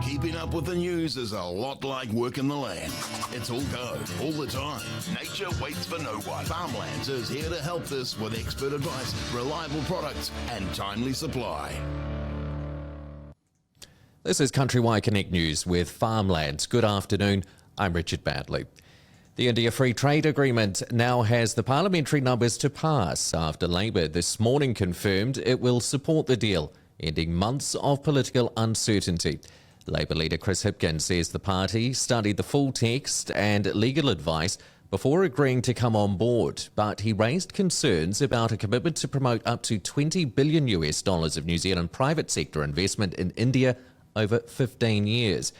Keeping up with the news is a lot like working the land. It's all go, all the time. Nature waits for no one. Farmlands is here to help this with expert advice, reliable products, and timely supply. This is CountryWide CONNECT News with Farmlands. Good afternoon, I'm Richard Badley. The India Free Trade Agreement now has the parliamentary numbers to pass after Labor this morning confirmed it will support the deal, ending months of political uncertainty. Labor leader Chris Hipkins says the party studied the full text and legal advice before agreeing to come on board, but he raised concerns about a commitment to promote up to $20 billion of New Zealand private sector investment in India over 15 years.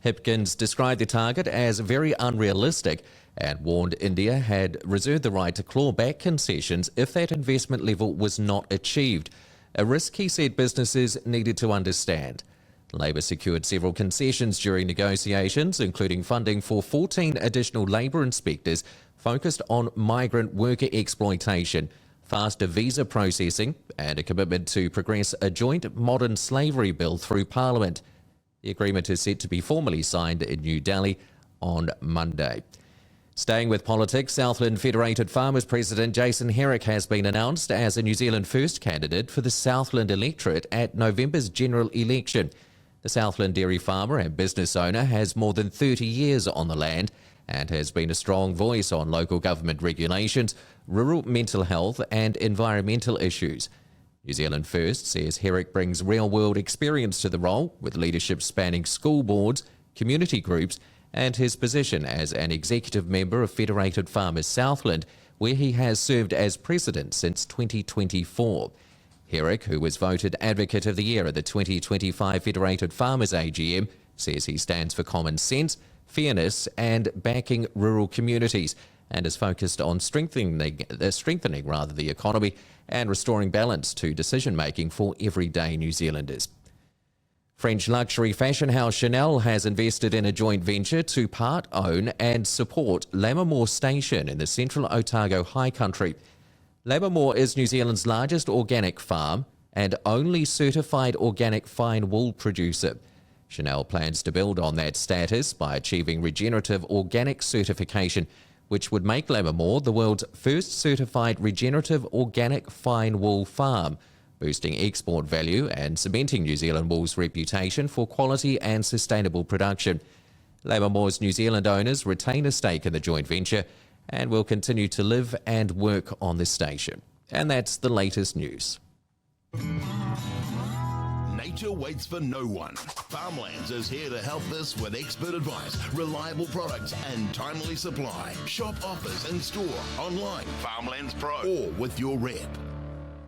Hipkins described the target as very unrealistic and warned India had reserved the right to claw back concessions if that investment level was not achieved, a risk he said businesses needed to understand. Labor secured several concessions during negotiations, including funding for 14 additional labour inspectors focused on migrant worker exploitation, faster visa processing, and a commitment to progress a joint modern slavery bill through Parliament. The agreement is set to be formally signed in New Delhi on Monday. Staying with politics, Southland Federated Farmers President Jason Herrick has been announced as a New Zealand First candidate for the Southland electorate at November's general election. The Southland dairy farmer and business owner has more than 30 years on the land and has been a strong voice on local government regulations, rural mental health and environmental issues. New Zealand First says Herrick brings real-world experience to the role, with leadership spanning school boards, community groups and his position as an executive member of Federated Farmers Southland, where he has served as president since 2024. Herrick, who was voted Advocate of the Year at the 2025 Federated Farmers AGM, says he stands for common sense, fairness and backing rural communities, and is focused on strengthening the economy and restoring balance to decision-making for everyday New Zealanders. French luxury fashion house Chanel has invested in a joint venture to part-own and support Lammermoor Station in the central Otago High Country. Lammermoor is New Zealand's largest organic farm and only certified organic fine wool producer. Chanel plans to build on that status by achieving regenerative organic certification, which would make Lammermoor the world's first certified regenerative organic fine wool farm, boosting export value and cementing New Zealand wool's reputation for quality and sustainable production. Lammermoor's New Zealand owners retain a stake in the joint venture and will continue to live and work on the station. And that's the latest news. Nature waits for no one. Farmlands is here to help this with expert advice, reliable products and timely supply. Shop offers in store, online, Farmlands Pro, or with your rep.